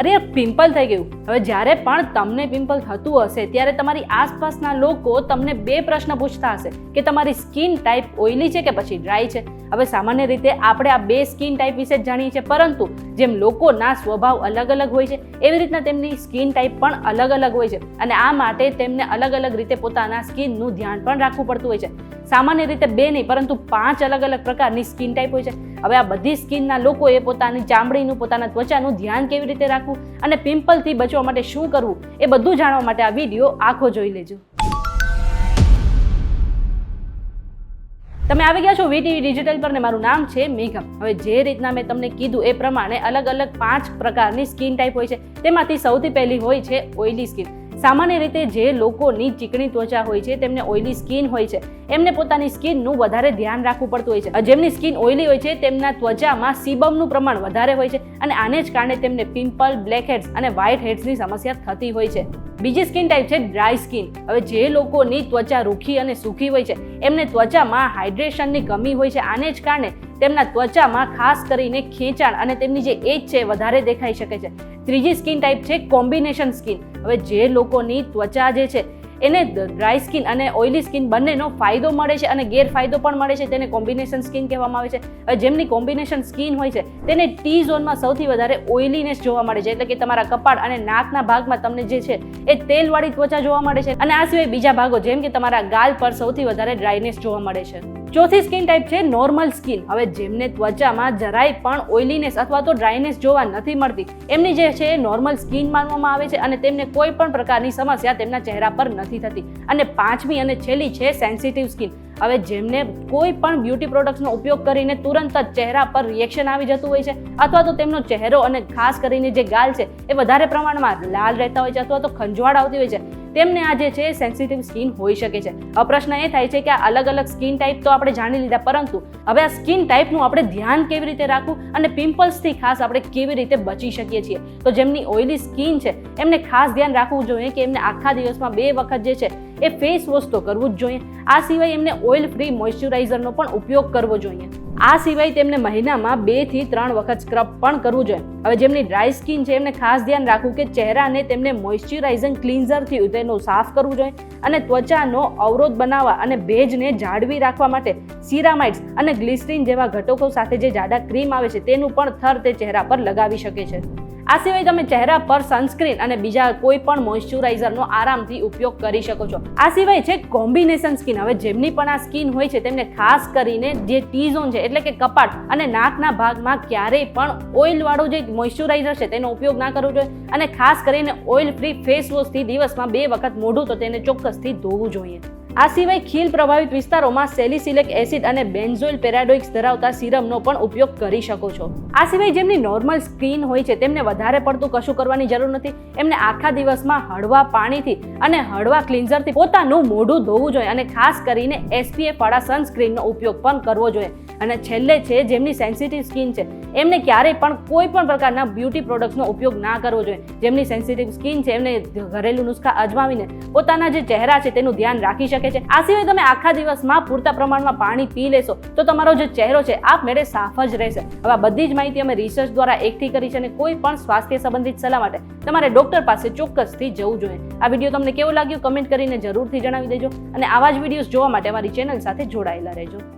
અરે પિમ્પલ થઈ ગયું. હવે જ્યારે પણ તમને પિમ્પલ થતું હશે ત્યારે તમારી આસપાસના લોકો તમને બે પ્રશ્ન પૂછતા હશે કે તમારી સ્કિન ટાઈપ ઓઇલી છે કે પછી ડ્રાય છે. હવે સામાન્ય રીતે આપણે આ બે સ્કિન ટાઈપ વિશે જ જાણીએ છીએ, પરંતુ જેમ લોકોના સ્વભાવ અલગ અલગ હોય છે એવી રીતના તેમની સ્કિન ટાઈપ પણ અલગ અલગ હોય છે અને આ માટે તેમને અલગ અલગ રીતે પોતાના સ્કિનનું ધ્યાન પણ રાખવું પડતું હોય છે. સામાન્ય રીતે 2 નહીં પરંતુ 5 અલગ અલગ પ્રકારની સ્કિન ટાઈપ હોય છે. હવે આ બધી સ્કિનના લોકોએ પોતાની ચામડીનું, પોતાના ત્વચાનું ધ્યાન કેવી રીતે રાખવું અને પિમ્પલથી બચવા માટે શું કરવું એ બધું જાણવા માટે આ વિડીયો આખો જોઈ લેજો. તમે આવી ગયા છો વીટીવી ડિજિટલ પર ને મારું નામ છે મેઘમ. હવે જે રીતના મેં તમને કીધું એ પ્રમાણે અલગ અલગ 5 પ્રકારની સ્કિન ટાઈપ હોય છે. તેમાંથી સૌથી પહેલી હોય છે ઓઇલી સ્કિન. સામાન્ય રીતે જે લોકોની ચીકણી ત્વચા હોય છે, તેમને ઓઇલી સ્કિન હોય છે, એમને પોતાની સ્કિનનું વધારે ધ્યાન રાખવું પડતું હોય છે. જેમની સ્કિન ઓઇલી હોય છે તેમના ત્વચામાં સીબમનું પ્રમાણ વધારે હોય છે અને આને જ કારણે તેમને પિમ્પલ, બ્લેક હેડ્સ અને વ્હાઇટ હેડ્સની સમસ્યા થતી હોય છે. બીજી સ્કિન ટાઈપ છે ડ્રાય સ્કિન. હવે જે લોકોની ત્વચા રૂખી અને સૂકી હોય છે એમને ત્વચામાં હાઇડ્રેશનની કમી હોય છે. આને જ કારણે તેમના ત્વચામાં ખાસ કરીને ખેંચાણ અને તેમની જે એજ છે વધારે દેખાઈ શકે છે. ત્રીજી સ્કિન ટાઈપ છે કોમ્બિનેશન સ્કિન. હવે જે લોકોની ત્વચા જે છે એને ડ્રાય સ્કિન અને ઓઇલી સ્કિન બંનેનો ફાયદો મળે છે અને ગેરફાયદો પણ મળે છે, તેને કોમ્બિનેશન સ્કિન કહેવામાં આવે છે. હવે જેમની કોમ્બિનેશન સ્કિન હોય છે તેને ટી ઝોનમાં સૌથી વધારે ઓઇલીનેસ જોવા મળે છે, એટલે કે તમારા કપાળ અને નાકના ભાગમાં તમને જે છે એ તેલવાળી ત્વચા જોવા મળે છે અને આ સિવાય બીજા ભાગો જેમ કે તમારા ગાલ પર સૌથી વધારે ડ્રાયનેસ જોવા મળે છે. ચોથી સ્કિન ટાઈપ છે નોર્મલ સ્કિન. હવે જેમને ત્વચામાં જરાય પણ ઓઇલીનેસ અથવા તો ડ્રાયનેસ જોવા નથી મળતી એમની જે છે એ નોર્મલ સ્કિન માનવામાં આવે છે અને તેમને કોઈ પણ પ્રકારની સમસ્યા તેમના ચહેરા પર નથી થતી. અને પાંચમી અને છેલ્લી છે સેન્સિટિવ સ્કિન. હવે જેમને કોઈ પણ બ્યુટી પ્રોડક્ટ્સનો ઉપયોગ કરીને તુરંત જ ચહેરા પર રિએક્શન આવી જતું હોય છે અથવા તો તેમનો ચહેરો અને ખાસ કરીને જે ગાલ છે એ વધારે પ્રમાણમાં લાલ રહેતા હોય છે અથવા તો ખંજવાળ આવતી હોય છે, તેમને આ જે છે સેન્સિટિવ સ્કિન હોઈ શકે છે. હવે પ્રશ્ન એ થાય છે કે આ અલગ અલગ સ્કિન ટાઈપ તો આપણે જાણી લીધા, પરંતુ હવે આ સ્કિન ટાઈપનું આપણે ધ્યાન કેવી રીતે રાખવું અને પિમ્પલ્સથી ખાસ આપણે કેવી રીતે બચી શકીએ છીએ. તો જેમની ઓઇલી સ્કિન છે એમને ખાસ ધ્યાન રાખવું જોઈએ કે એમને આખા દિવસમાં 2 વખત જે છે એ ફેસ વોશ તો કરવું જ જોઈએ. આ સિવાય એમને ઓઇલ ફ્રી મોઇશ્ચરાઇઝરનો પણ ઉપયોગ કરવો જોઈએ. આ સિવાય તેમને મહિનામાં 2 થી 3 વખત સ્ક્રબ પણ કરવું જોઈએ. હવે જેમની ડ્રાય સ્કિન છે એમને ખાસ ધ્યાન રાખવું કે ચહેરાને તેમને મોઇશ્ચરાઇઝિંગ ક્લિન્ઝરથી તેનું સાફ કરવું જોઈએ અને ત્વચાનો અવરોધ બનાવવા અને ભેજને જાળવી રાખવા માટે સિરામાઇડ્સ અને ગ્લિસરીન જેવા ઘટકો સાથે જે જાડા ક્રીમ આવે છે તેનું પણ થર તે ચહેરા પર લગાવી શકે છે. આ સિવાય તમે ચહેરા પર સનસ્ક્રીન અને બીજા કોઈ પણ મોઇશ્ચરાઇઝરનો આરામથી ઉપયોગ કરી શકો છો. આ સિવાય છે કોમ્બિનેશન સ્કિન. હવે જેમની પણ આ સ્કિન હોય છે તેમને ખાસ કરીને જે ટી ઝોન છે એટલે કે કપાળ અને નાકના ભાગમાં ક્યારેય પણ ઓઇલવાળો જે મોઇશ્ચરાઇઝર છે તેનો ઉપયોગ ના કરવો જોઈએ અને ખાસ કરીને ઓઇલ ફ્રી ફેસ વોશથી દિવસમાં 2 વખત મોઢું તો તેને ચોક્કસથી ધોવું જોઈએ. આ સિવાય ખીલ પ્રભાવિત વિસ્તારોમાં સેલિસિલિક એસિડ અને બેન્ઝોઇલ પેરાડોઇક્સ ધરાવતા સિરમનો પણ ઉપયોગ કરી શકો છો. આ સિવાય જેમની નોર્મલ સ્કિન હોય છે તેમને વધારે પડતું કશું કરવાની જરૂર નથી. એમને આખા દિવસમાં હળવા પાણીથી અને હળવા ક્લિન્ઝરથી પોતાનું મોઢું ધોવું જોઈએ અને ખાસ કરીને SPF વાળા સનસ્ક્રીનનો ઉપયોગ પણ કરવો જોઈએ. અને છેલ્લે છે જેમની સેન્સિટિવ સ્કિન છે એમને ક્યારેય પણ કોઈ પણ પ્રકારના બ્યુટી પ્રોડક્ટ્સનો ઉપયોગ ના કરવો જોઈએ. જેમની સેન્સિટિવ સ્કિન છે એમને ઘરેલું નુસ્ખા અજમાવીને પોતાના જે ચહેરા છે તેનું ધ્યાન રાખી શકે છે. આ સિવાય તમે આખા દિવસમાં પૂરતા પ્રમાણમાં પાણી પી લેશો તો તમારો જે ચહેરો છે આપમેળે સાફ જ રહેશે. હવે આ બધી જ માહિતી અમે રિસર્ચ દ્વારા એકઠી કરી છે અને કોઈ પણ સ્વાસ્થ્ય સંબંધિત સલાહ માટે તમારે ડોક્ટર પાસે ચોક્કસથી જવું જોઈએ. આ વિડીયો તમને કેવો લાગ્યો કમેન્ટ કરીને જરૂરથી જણાવી દેજો અને આવા જ વિડીયોઝ જોવા માટે અમારી ચેનલ સાથે જોડાયેલા રહેજો.